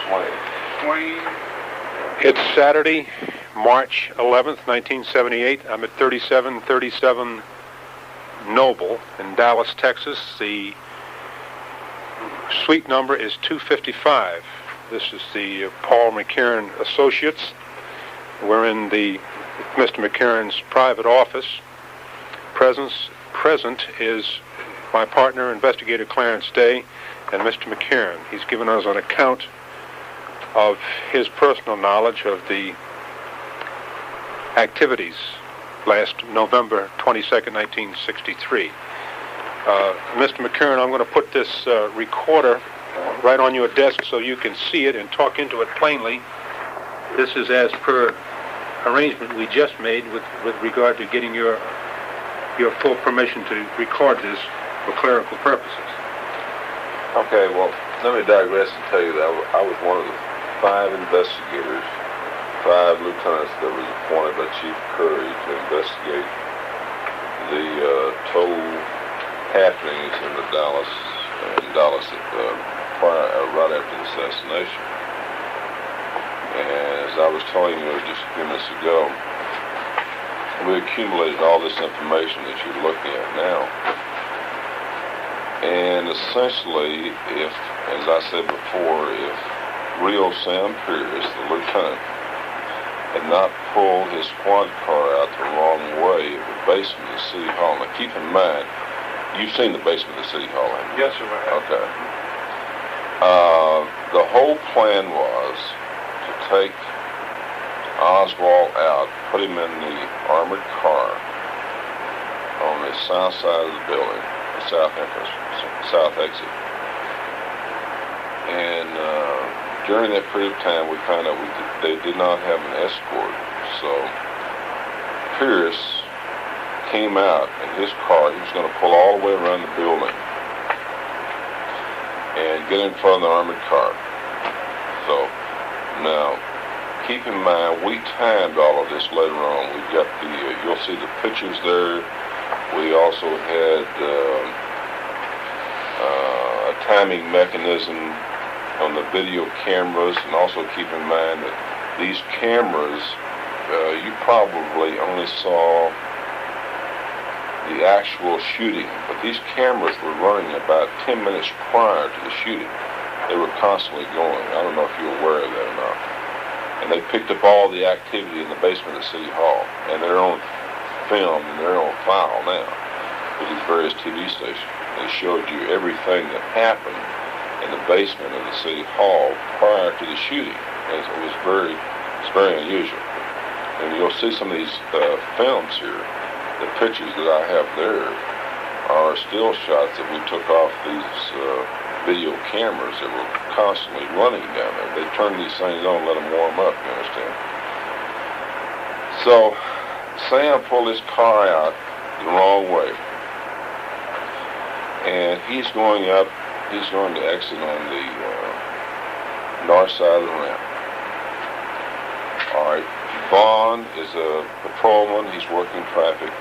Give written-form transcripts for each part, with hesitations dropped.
Swain. It's Saturday, March 11th, 1978. I'm at 3737 Noble in Dallas, Texas. The suite number is 255. This is the Paul McCaghren Associates. We're in Mr. McCagren's private office. Present is my partner, Investigator Clarence Day, and Mr. McCaghren. He's given us an account of his personal knowledge of the activities last November 22nd, 1963. Mr. McCaghren, I'm going to put this recorder right on your desk so you can see it and talk into it plainly. This is as per arrangement we just made with regard to getting your full permission to record this for clerical purposes. Okay, well, let me digress and tell you that I was one of the 5 investigators, 5 lieutenants that was appointed by Chief Curry to investigate the total happenings in Dallas right after the assassination. And as I was telling you just a few minutes ago, we accumulated all this information that you're looking at now. And essentially, as I said before, if Real Sam Pierce, the lieutenant, had not pulled his squad car out the wrong way of the basement of the City Hall. Now keep in mind, you've seen the basement of the City Hall, haven't you? Yes, sir, I have. Okay. The whole plan was to take Oswald out, put him in the armored car on the south side of the building, the south entrance, south exit. And during that period of time, we found out they did not have an escort. So Pierce came out in his car. He was going to pull all the way around the building and get in front of the armored car. So now, keep in mind, we timed all of this later on. We've got you'll see the pictures there. We also had a timing mechanism on the video cameras, and also keep in mind that these cameras, you probably only saw the actual shooting, but these cameras were running about 10 minutes prior to the shooting. They were constantly going. I don't know if you're aware of that or not. And they picked up all the activity in the basement of City Hall, and they're on film and they're on file now with these various TV stations. They showed you everything that happened in the basement of the City Hall prior to the shooting. It's very unusual. And you'll see some of these films here. The pictures that I have there are still shots that we took off these video cameras that were constantly running down there. They turned these things on and let them warm up, you understand? So Sam pulled his car out the wrong way. And he's going to exit on the north side of the ramp. All right, Vaughn is a patrolman. He's working traffic.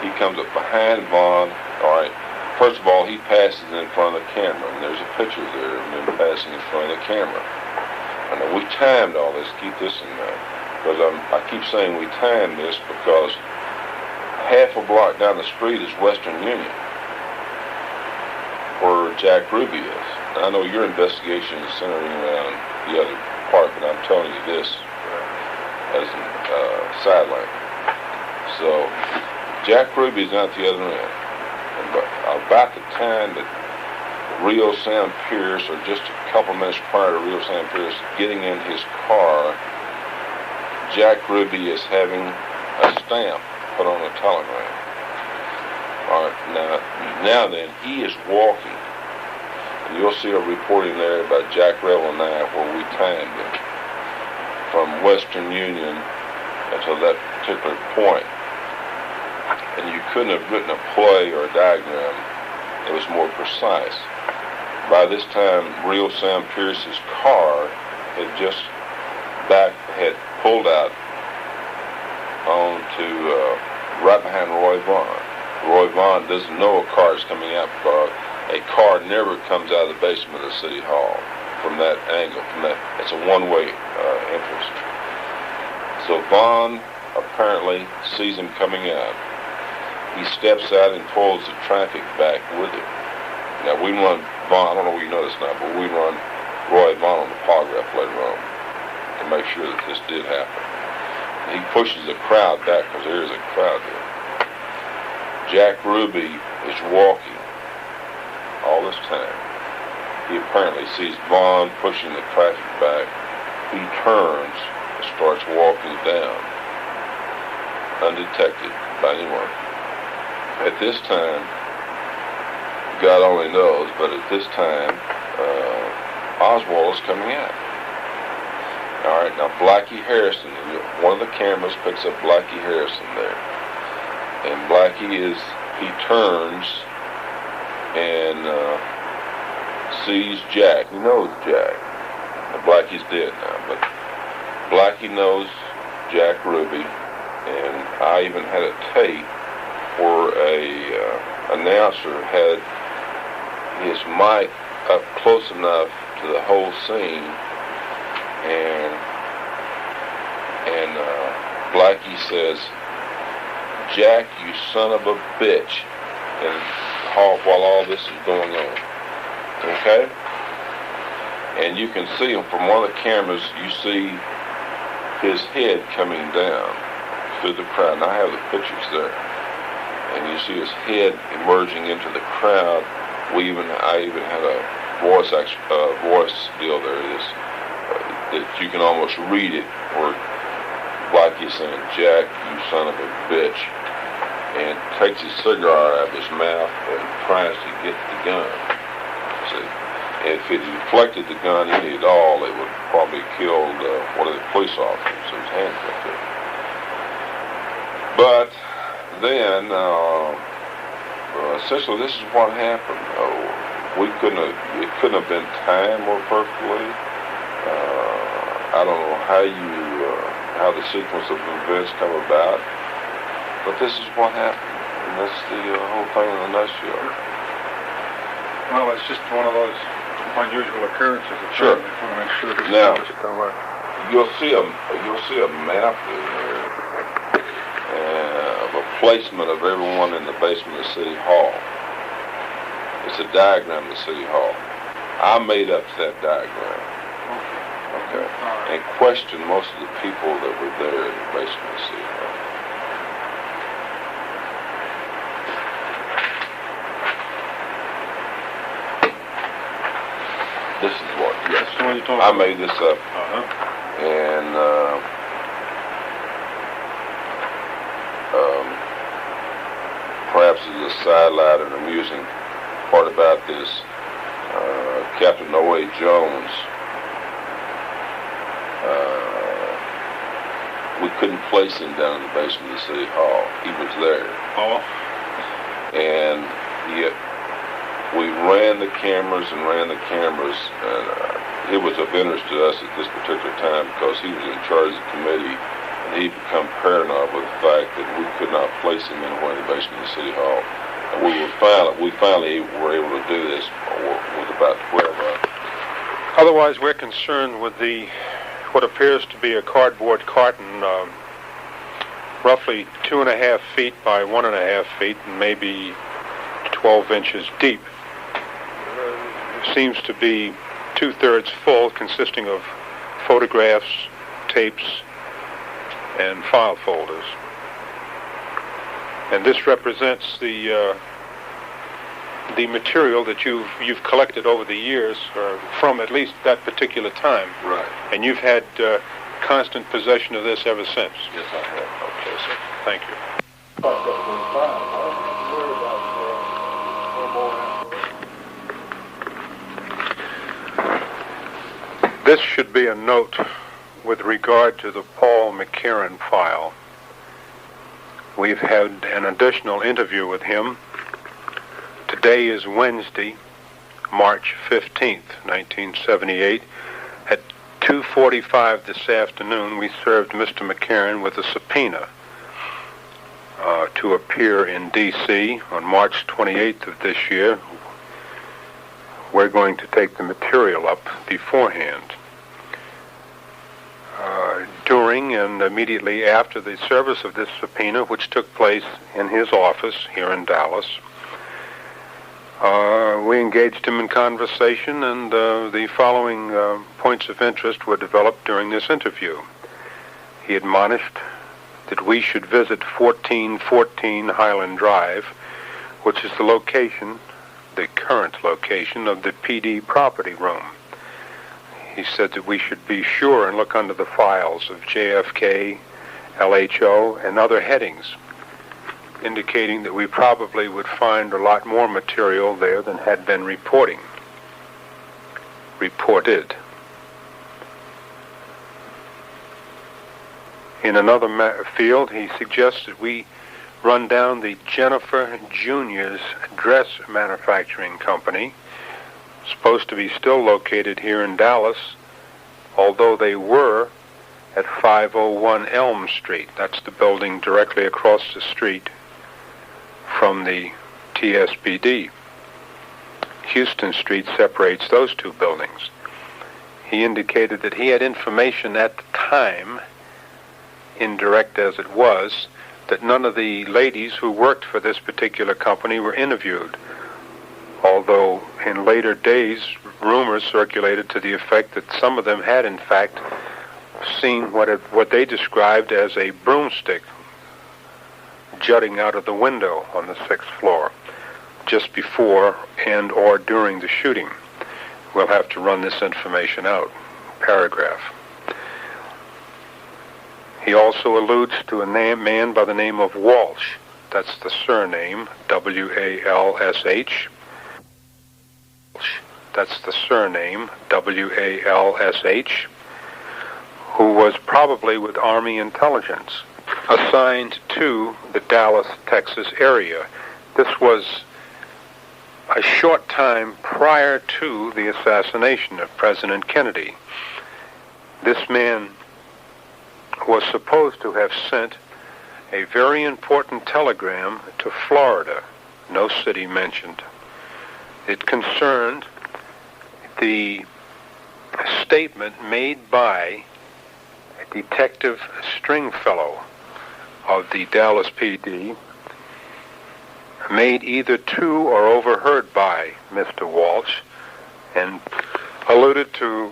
He comes up behind Vaughn. All right, first of all, he passes in front of the camera, and there's a picture there of him passing in front of the camera. And we timed all this. Keep this in mind, because I keep saying we timed this because half a block down the street is Western Union, where Jack Ruby is. Now, I know your investigation is centering around the other part, but I'm telling you this as a sideline. So Jack Ruby is out the other end. And about the time that Rio Sam Pierce, or just a couple minutes prior to Rio Sam Pierce getting in his car, Jack Ruby is having a stamp put on a telegram. All right, now then, he is walking. And you'll see a reporting there about Jack Revel and I where we timed him from Western Union until that particular point. And you couldn't have written a play or a diagram that was more precise. By this time, Real Sam Pierce's car had pulled out onto right behind Roy Vaughn. Roy Vaughn doesn't know a car is coming out because a car never comes out of the basement of City Hall. from that angle. It's a one-way entrance. So Vaughn apparently sees him coming out. He steps out and pulls the traffic back with him. Now we run Vaughn, I don't know if you know this now, but we run Roy Vaughn on the polygraph later on to make sure that this did happen. And he pushes the crowd back because there is a crowd there. Jack Ruby is walking all this time. He apparently sees Vaughn pushing the traffic back. He turns and starts walking down, undetected by anyone. At this time, God only knows, but at this time, Oswald is coming out. All right, now Blackie Harrison, one of the cameras picks up Blackie Harrison there. And Blackie he turns and sees Jack. He knows Jack. Now, Blackie's dead now, but Blackie knows Jack Ruby, and I even had a tape where a announcer had his mic up close enough to the whole scene, and Blackie says, "Jack, you son of a bitch," and while all this is going on. Okay? And you can see him from one of the cameras. You see his head coming down through the crowd. And I have the pictures there. And you see his head emerging into the crowd. I even had a voice deal there. That you can almost read it, where Blackie saying, "Jack, you son of a bitch," and takes his cigar out of his mouth and tries to get the gun. See, if it deflected the gun any at all, it would probably killed one of the police officers who was handcuffed to it. But then, essentially, this is what happened. It couldn't have been timed more perfectly. I don't know how the sequence of events come about, but this is what happened, and that's the whole thing in a nutshell. Well, it's just one of those unusual occurrences. Sure. I want to make sure this Now, is done right. you'll see a map in there of a placement of everyone in the basement of City Hall. It's a diagram of City Hall. I made up that diagram. Okay. And questioned most of the people that were there in the basement of City Hall. This is what, yes. What are you talking I about? made this up. And perhaps as a sidelight and amusing part about this, Captain Noe Jones, we couldn't place him down in the basement of City Hall. He was there. Oh. And yet we ran the cameras, and it was of interest to us at this particular time because he was in charge of the committee, and he'd become paranoid with the fact that we could not place him anywhere in the basement of City Hall. And we finally were able to do this with about 12 hours. Otherwise, we're concerned with what appears to be a cardboard carton, roughly 2.5 feet by 1.5 feet, and maybe 12 inches deep. Seems to be 2/3 full, consisting of photographs, tapes, and file folders. And this represents the material that you've collected over the years, from at least that particular time. Right. And you've had constant possession of this ever since. Yes, I have. Okay, sir. Thank you. This should be a note with regard to the Paul McCaghren file. We've had an additional interview with him. Today is Wednesday, March 15th, 1978. At 2:45 this afternoon, we served Mr. McCaghren with a subpoena to appear in D.C. on March 28th of this year. we're going to take the material up beforehand. During and immediately after the service of this subpoena, which took place in his office here in Dallas, we engaged him in conversation, and the following points of interest were developed during this interview. He admonished that we should visit 1414 Highland Drive, which is the current location of the PD property room. He said that we should be sure and look under the files of JFK, LHO, and other headings, indicating that we probably would find a lot more material there than had been reported. In another field, he suggested we run down the Jennifer Junior's dress manufacturing company, supposed to be still located here in Dallas, although they were at 501 Elm Street. That's the building directly across the street from the TSBD. Houston Street separates those two buildings. He indicated that he had information at the time, indirect as it was, that none of the ladies who worked for this particular company were interviewed, although in later days rumors circulated to the effect that some of them had in fact seen what they described as a broomstick jutting out of the window on the 6th floor just before and or during the shooting. We'll have to run this information out. Paragraph. He also alludes to a man by the name of Walsh. That's the surname, W-A-L-S-H. That's the surname, W-A-L-S-H, who was probably with Army intelligence, assigned to the Dallas, Texas area. This was a short time prior to the assassination of President Kennedy. This man was supposed to have sent a very important telegram to Florida, no city mentioned. It concerned the statement made by Detective Stringfellow of the Dallas PD, made either to or overheard by Mr. Walsh, and alluded to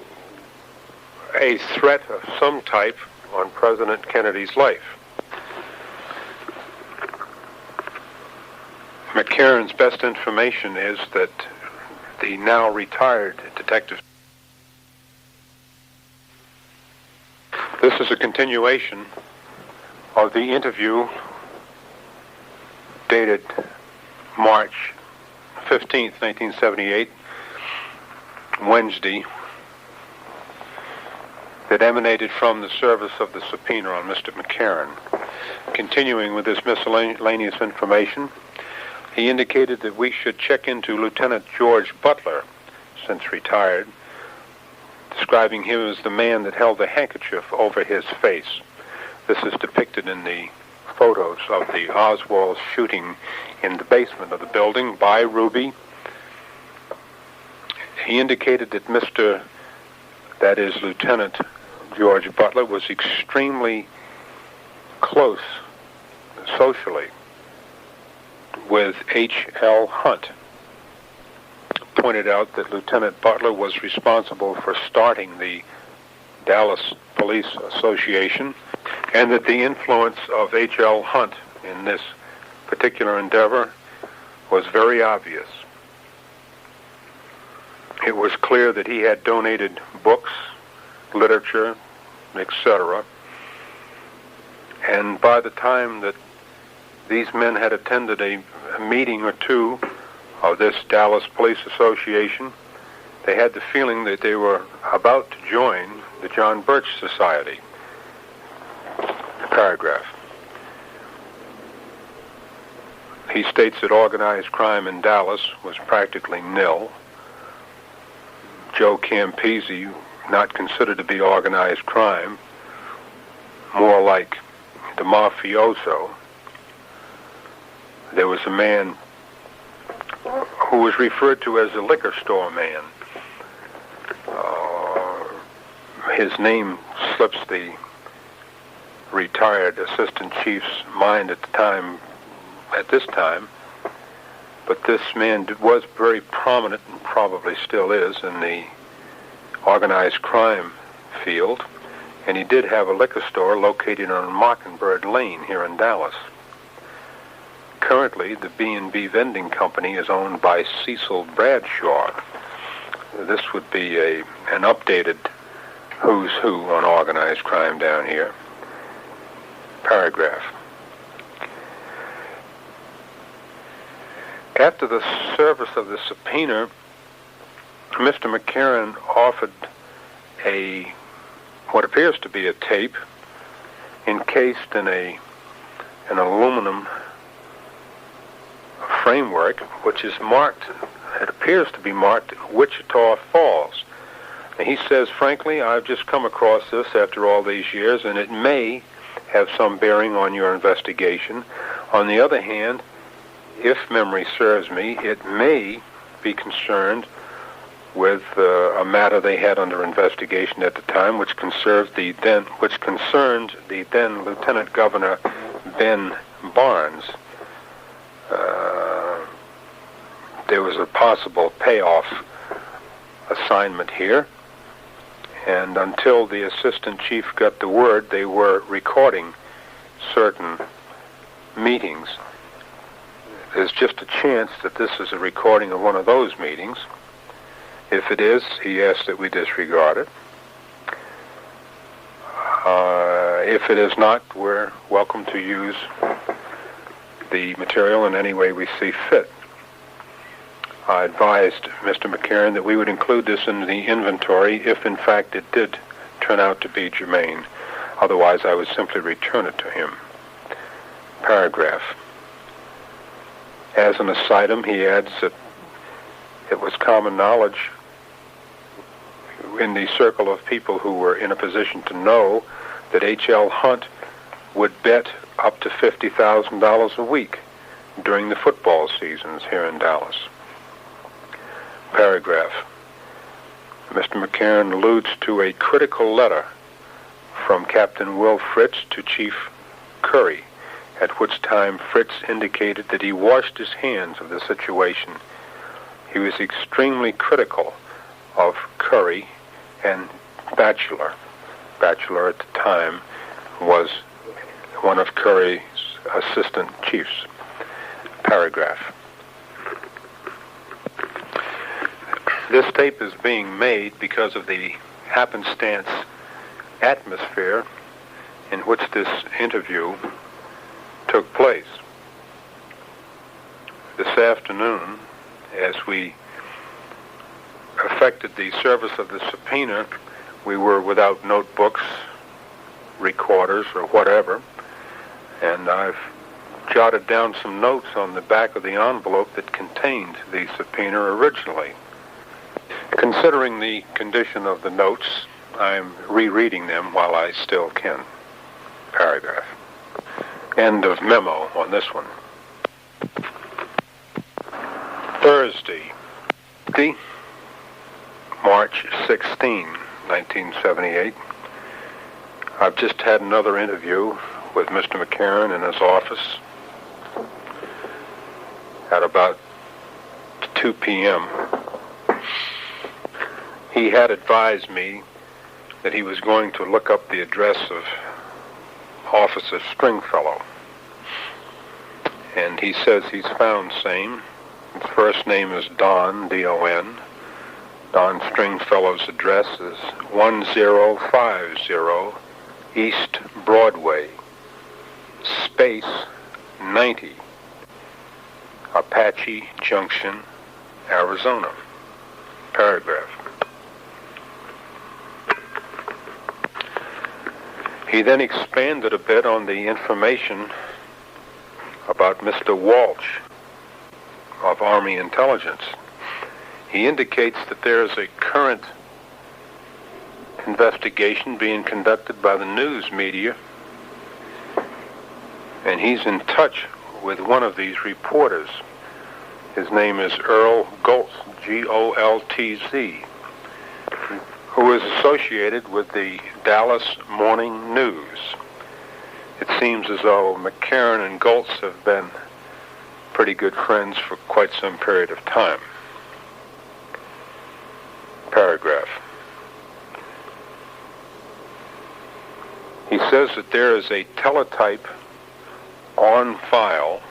a threat of some type on President Kennedy's life. McCagren's best information is that the now retired detective. This is a continuation of the interview dated March 15th, 1978, Wednesday, that emanated from the service of the subpoena on Mr. McCaghren. Continuing with this miscellaneous information, he indicated that we should check into Lieutenant George Butler, since retired, describing him as the man that held the handkerchief over his face. This is depicted in the photos of the Oswald shooting in the basement of the building by Ruby. He indicated that Lieutenant George Butler was extremely close socially with H.L. Hunt. Pointed out that Lieutenant Butler was responsible for starting the Dallas Police Association, and that the influence of H.L. Hunt in this particular endeavor was very obvious. It was clear that he had donated books, literature, etc. And by the time that these men had attended a meeting or two of this Dallas Police Association, they had the feeling that they were about to join the John Birch Society. Paragraph. He states that organized crime in Dallas was practically nil. Joe Campisi, not considered to be organized crime, more like the mafioso. There was a man who was referred to as the liquor store man. His name slips the retired assistant chief's mind at this time, but this man was very prominent, and probably still is, in the organized crime field, and he did have a liquor store located on Mockingbird Lane here in Dallas. Currently, the B&B vending company is owned by Cecil Bradshaw. This would be an updated who's who on organized crime down here. Paragraph. After the service of the subpoena, Mr. McCaghren offered what appears to be a tape encased in an aluminum framework, which is marked, it appears to be marked Wichita Falls. And he says, frankly, I've just come across this after all these years, and it may have some bearing on your investigation. On the other hand, if memory serves me, it may be concerned with a matter they had under investigation at the time, which concerned the then Lieutenant Governor Ben Barnes. There was a possible payoff assignment here, and until the assistant chief got the word, they were recording certain meetings. There's just a chance that this is a recording of one of those meetings. If it is, he asks that we disregard it. If it is not, we're welcome to use the material in any way we see fit. I advised Mr. McCaghren that we would include this in the inventory if, in fact, it did turn out to be germane. Otherwise, I would simply return it to him. Paragraph. As an aside, he adds that it was common knowledge in the circle of people who were in a position to know that H.L. Hunt would bet up to $50,000 a week during the football seasons here in Dallas. Paragraph. Mr. McCaghren alludes to a critical letter from Captain Will Fritz to Chief Curry, at which time Fritz indicated that he washed his hands of the situation. He was extremely critical of Curry, and Batchelor at the time was one of Curry's assistant chiefs. Paragraph. This tape is being made because of the happenstance atmosphere in which this interview took place. This afternoon, as we effected the service of the subpoena, we were without notebooks, recorders, or whatever, and I've jotted down some notes on the back of the envelope that contained the subpoena originally. Considering the condition of the notes, I'm rereading them while I still can. Paragraph. End of memo on this one. Thursday, March 16, 1978. I've just had another interview with Mr. McCaghren in his office at about 2 p.m. He had advised me that he was going to look up the address of Officer Stringfellow. And he says he's found same. His first name is Don, D-O-N. Don Stringfellow's address is 1050 East Broadway, space 90, Apache Junction, Arizona. Paragraph. He then expanded a bit on the information about Mr. Walsh of Army Intelligence. He indicates that there is a current investigation being conducted by the news media, and he's in touch with one of these reporters His name is Earl Goltz, Goltz, who is associated with the Dallas Morning News. It seems as though McCaghren and Goltz have been pretty good friends for quite some period of time. Paragraph. He says that there is a teletype on file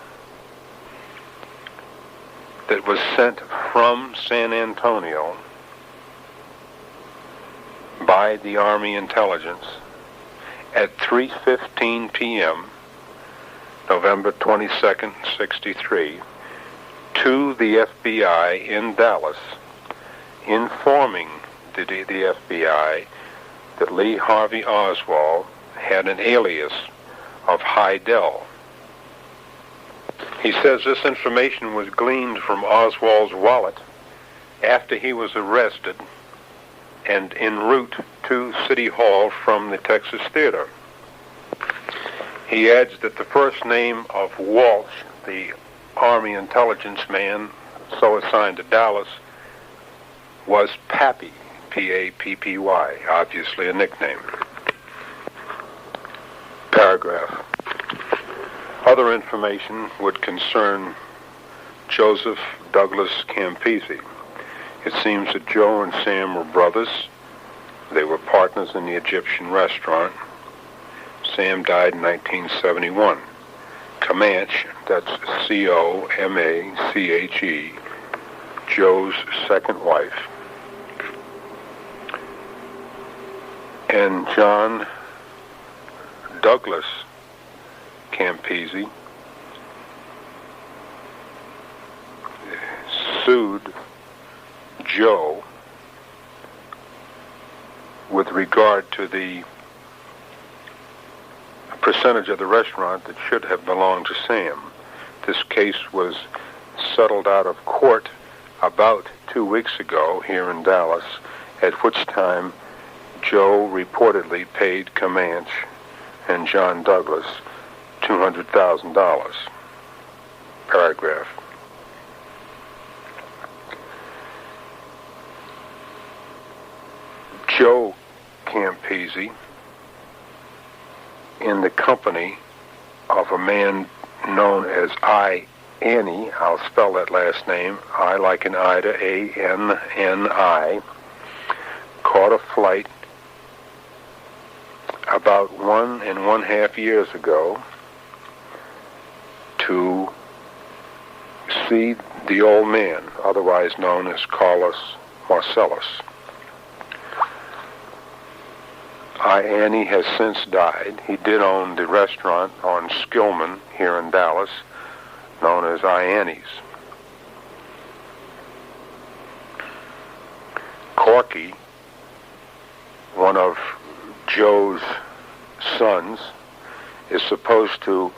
that was sent from San Antonio by the Army intelligence at 3:15 p.m., November 22nd, 63, to the FBI in Dallas, informing the FBI that Lee Harvey Oswald had an alias of Heidel. He says this information was gleaned from Oswald's wallet after he was arrested and en route to City Hall from the Texas Theater. He adds that the first name of Walsh, the Army intelligence man so assigned to Dallas, was Pappy, P-A-P-P-Y, obviously a nickname. Paragraph. Other information would concern Joseph Douglas Campisi. It seems that Joe and Sam were brothers. They were partners in the Egyptian restaurant. Sam died in 1971. Comanche, that's C-O-M-A-C-H-E, Joe's second wife. And John Douglas Campisi sued Joe with regard to the percentage of the restaurant that should have belonged to Sam. This case was settled out of court about 2 weeks ago here in Dallas, at which time Joe reportedly paid Comanche and John Douglas $200,000. Paragraph. Joe Campisi, in the company of a man known as Annie, I'll spell that last name, I like in Ida, A-N-N-I, caught a flight about 1.5 years ago to see the old man, otherwise known as Carlos Marcellus. Annie has since died. He did own the restaurant on Skillman here in Dallas, known as Annie's. Corky, one of Joe's sons, is supposed to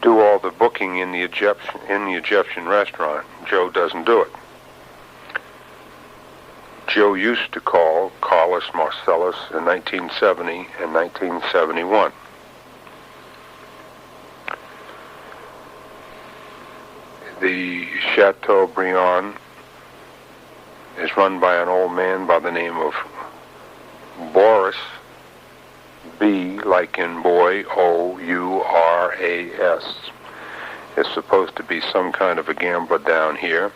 do all the booking in the Egyptian restaurant. Joe doesn't do it. Joe used to call Carlos Marcellus in 1970 and 1971. The Chateaubriand is run by an old man by the name of Boris, B like in boy, O-U-R-A-S. It's supposed to be some kind of a gambler down here.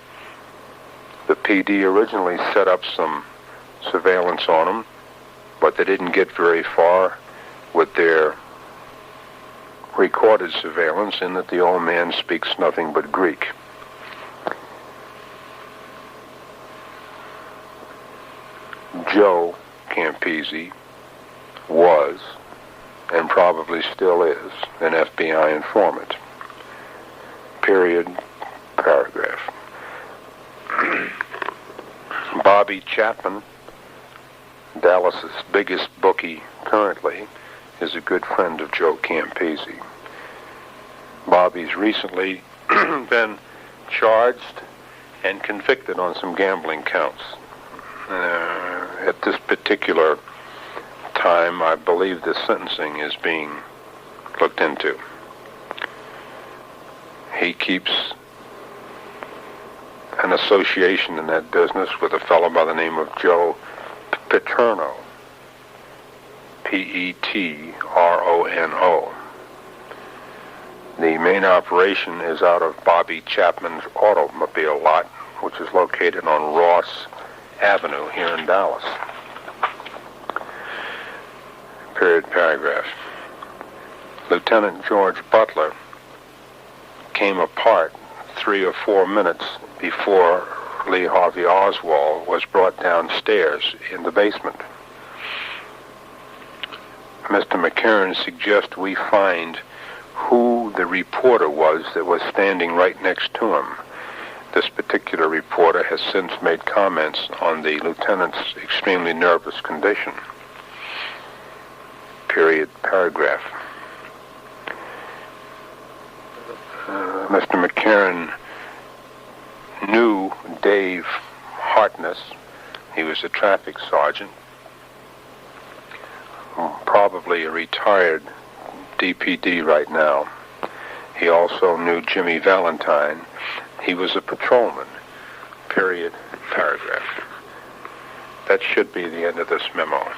The PD originally set up some surveillance on him, but they didn't get very far with their recorded surveillance, in that the old man speaks nothing but Greek. Joe Campisi was, and probably still is, an FBI informant. Period. Paragraph. Bobby Chapman, Dallas's biggest bookie currently, is a good friend of Joe Campisi. Bobby's recently been charged and convicted on some gambling counts. At this particular time, I believe the sentencing is being looked into. He keeps an association in that business with a fellow by the name of Joe Paterno, Petrono. The main operation is out of Bobby Chapman's automobile lot, which is located on Ross Avenue here in Dallas. Period paragraph. Lieutenant George Butler came apart 3 or 4 minutes before Lee Harvey Oswald was brought downstairs in the basement. Mr. McCaghren suggests we find who the reporter was that was standing right next to him. This particular reporter has since made comments on the lieutenant's extremely nervous condition. Period paragraph. Mr. McCaghren knew Dave Hartness. He was a traffic sergeant, probably a retired DPD right now. He also knew Jimmy Valentine. He was a patrolman. Period paragraph. That should be the end of this memo.